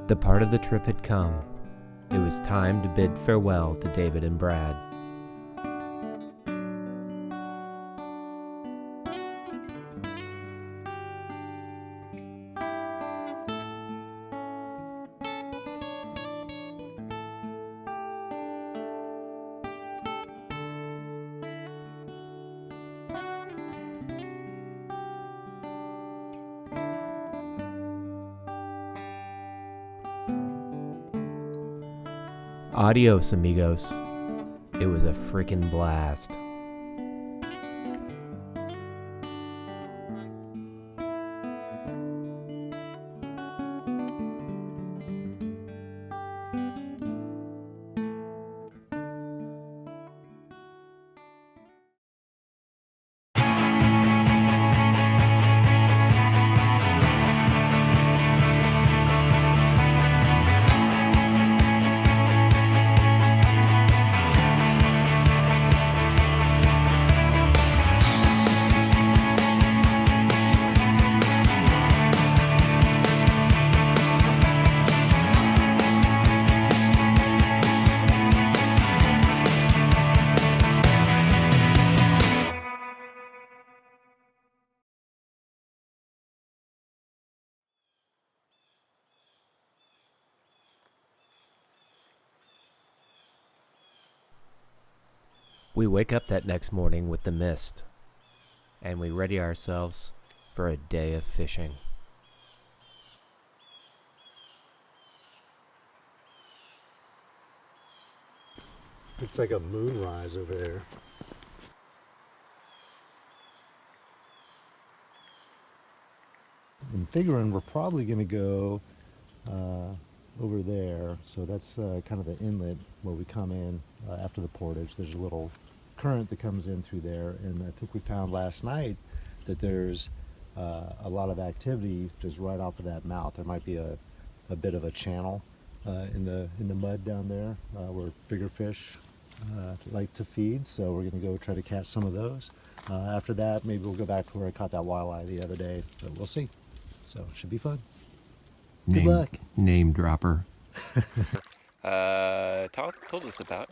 The part of the trip had come. It was time to bid farewell to David and Brad. Adios, amigos. It was a freaking blast. We wake up that next morning with the mist, and we ready ourselves for a day of fishing. It's like a moonrise over there. I'm figuring we're probably going to go over there. So that's kind of the inlet where we come in after the portage. There's a little current that comes in through there, and I think we found last night that there's a lot of activity just right off of that mouth. There might be a bit of a channel in the mud down there where bigger fish like to feed, so we're going to go try to catch some of those. After that, maybe we'll go back to where I caught that walleye the other day, but we'll see. So it should be fun. Good luck. Name dropper. Told us about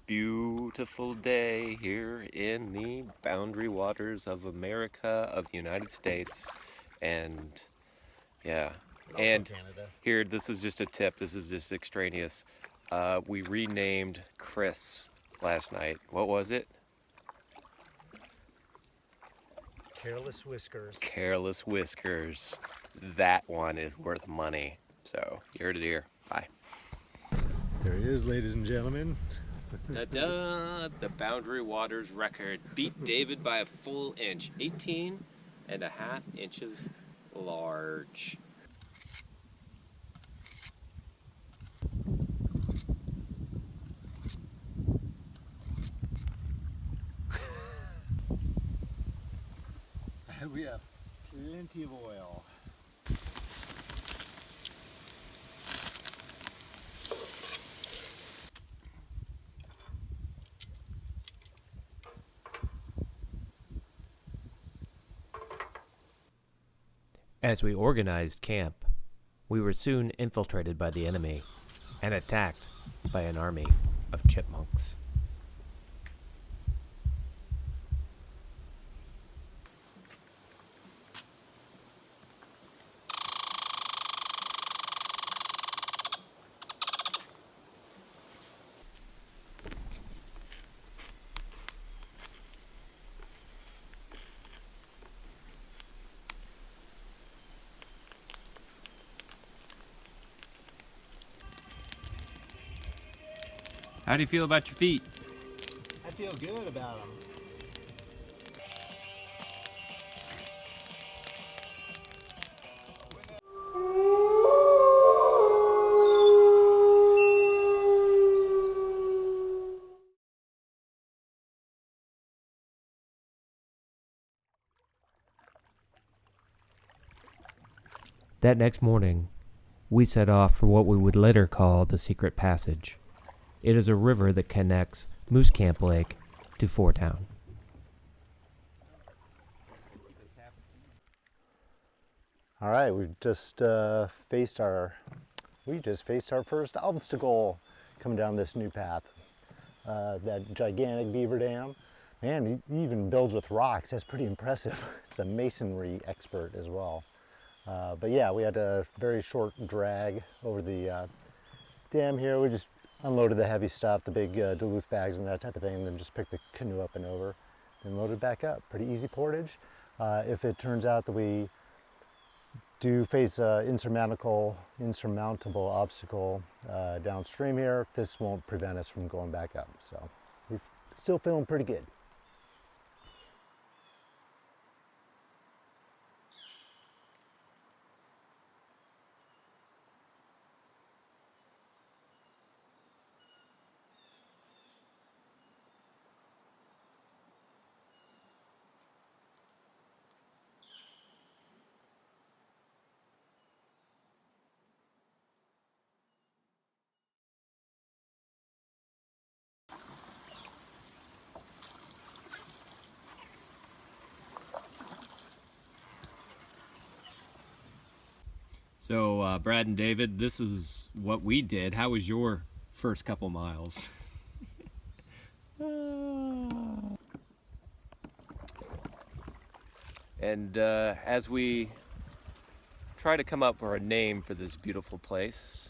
beautiful day here in the boundary waters of America, of the United States, and yeah. And Canada. Here, this is just a tip. This is just extraneous. We renamed Chris last night. What was it? Careless Whiskers. Careless Whiskers. That one is worth money. So, ear to ear. Bye. There he is, ladies and gentlemen. Da-da! The Boundary Waters record beat David by a full inch. 18.5 inches large. We have plenty of oil. As we organized camp, we were soon infiltrated by the enemy and attacked by an army of chipmunks. How do you feel about your feet? I feel good about them. That next morning, we set off for what we would later call the Secret Passage. It is a river that connects Moose Camp Lake to Four Town. All right, we've just faced our we just faced our first obstacle coming down this new path. That gigantic beaver dam. Man, he even builds with rocks. That's pretty impressive. He's a masonry expert as well. But yeah, we had a very short drag over the dam here. We just unloaded the heavy stuff, the big Duluth bags and that type of thing, and then just picked the canoe up and over and loaded back up. Pretty easy portage. If it turns out that we do face an insurmountable obstacle downstream here, this won't prevent us from going back up. So we're still feeling pretty good. So, Brad and David, this is what we did. How was your first couple miles? And as we try to come up with a name for this beautiful place,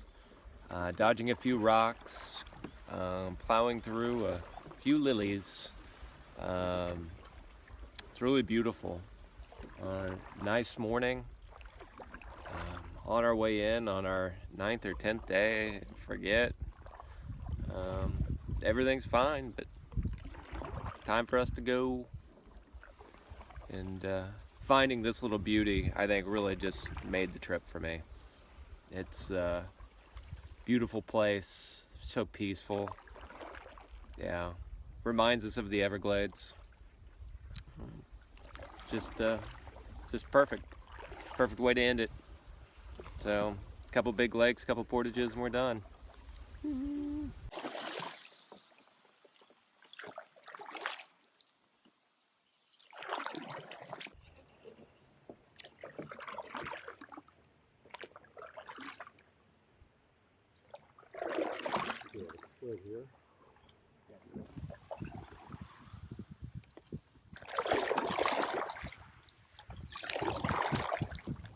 dodging a few rocks, plowing through a few lilies, it's really beautiful. Nice morning. On our way in on our 9th or 10th day, I forget. Everything's fine, but time for us to go. And finding this little beauty, I think, really just made the trip for me. It's a beautiful place, so peaceful. Yeah, reminds us of the Everglades. It's just perfect. Perfect way to end it. So, a couple big lakes, a couple portages, and we're done.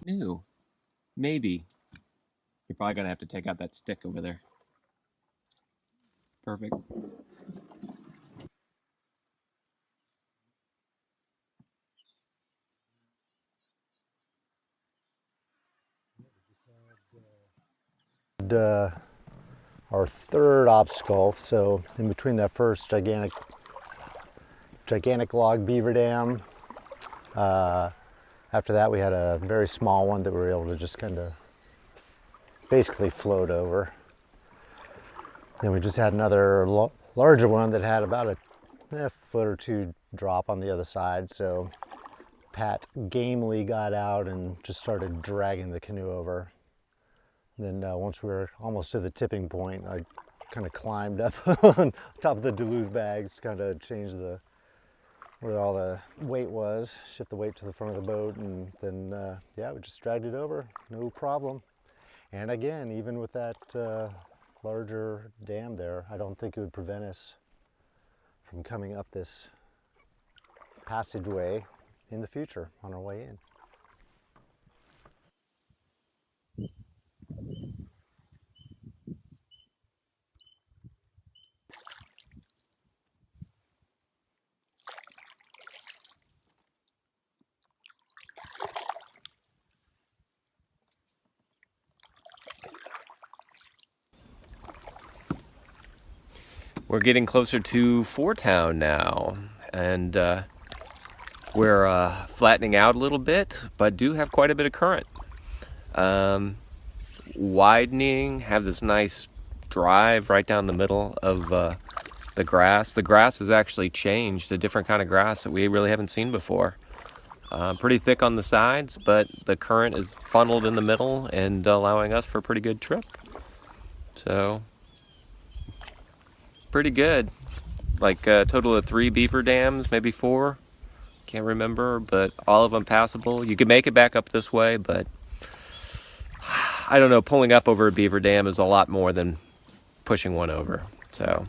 New. Maybe. You're probably gonna have to take out that stick over there. Perfect. Our third obstacle, so in between that first gigantic log beaver dam, after that we had a very small one that we were able to just kind of basically float over. Then we just had another larger one that had about a foot or two drop on the other side, so Pat gamely got out and just started dragging the canoe over. Then once we were almost to the tipping point, I kind of climbed up on top of the Duluth bags, kind of changed where all the weight was, shift the weight to the front of the boat, and then yeah, we just dragged it over, no problem. And again, even with that larger dam there, I don't think it would prevent us from coming up this passageway in the future on our way in. We're getting closer to Four Town now, and we're flattening out a little bit, but do have quite a bit of current. Widening, have this nice drive right down the middle of the grass. The grass has actually changed, a different kind of grass that we really haven't seen before. Pretty thick on the sides, but the current is funneled in the middle and allowing us for a pretty good trip. So, pretty good. Like a total of 3 beaver dams, maybe 4. Can't remember, but all of them passable. You could make it back up this way, but I don't know, pulling up over a beaver dam is a lot more than pushing one over. So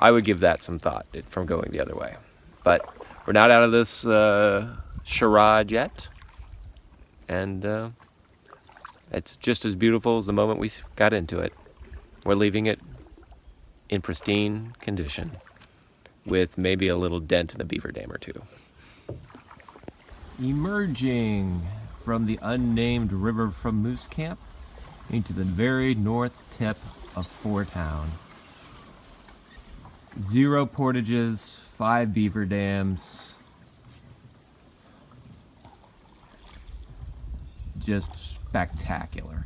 I would give that some thought from going the other way. But we're not out of this charade yet. And it's just as beautiful as the moment we got into it. We're leaving it in pristine condition with maybe a little dent in a beaver dam or two. Emerging from the unnamed river from Moose Camp into the very north tip of Four Town. 0 portages, 5 beaver dams. Just spectacular.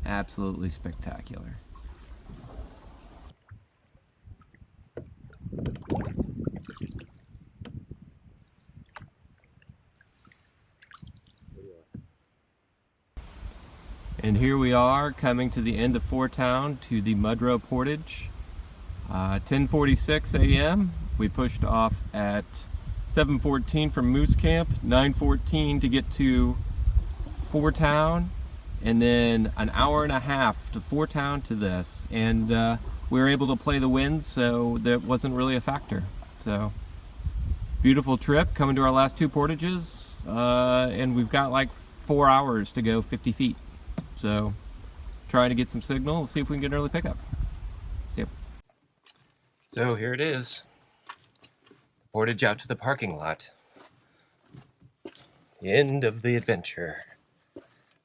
Absolutely spectacular. And here we are coming to the end of Four Town to the Mudrow Portage. 10:46 a.m. We pushed off at 7:14 from Moose Camp, 9:14 to get to Four Town, and then an hour and a half to Four Town to this. And we were able to play the wind, so that wasn't really a factor. So beautiful trip coming to our last 2 portages, and we've got like 4 hours to go 50 feet. So trying to get some signal, see if we can get an early pickup. See ya. So here it is. Portage out to the parking lot. The end of the adventure.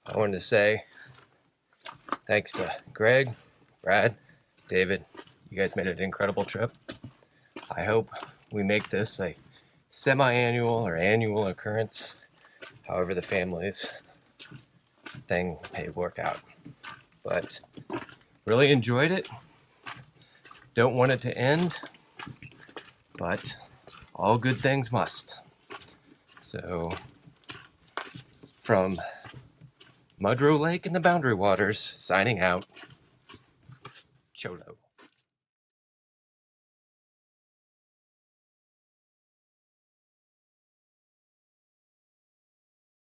I wanted to say thanks to Greg, Brad, David. You guys made it an incredible trip. I hope we make this a semi-annual or annual occurrence, however the family's thing may work out. But really enjoyed it. Don't want it to end, but all good things must. So from Mudrow Lake and the Boundary Waters, signing out, Cholo.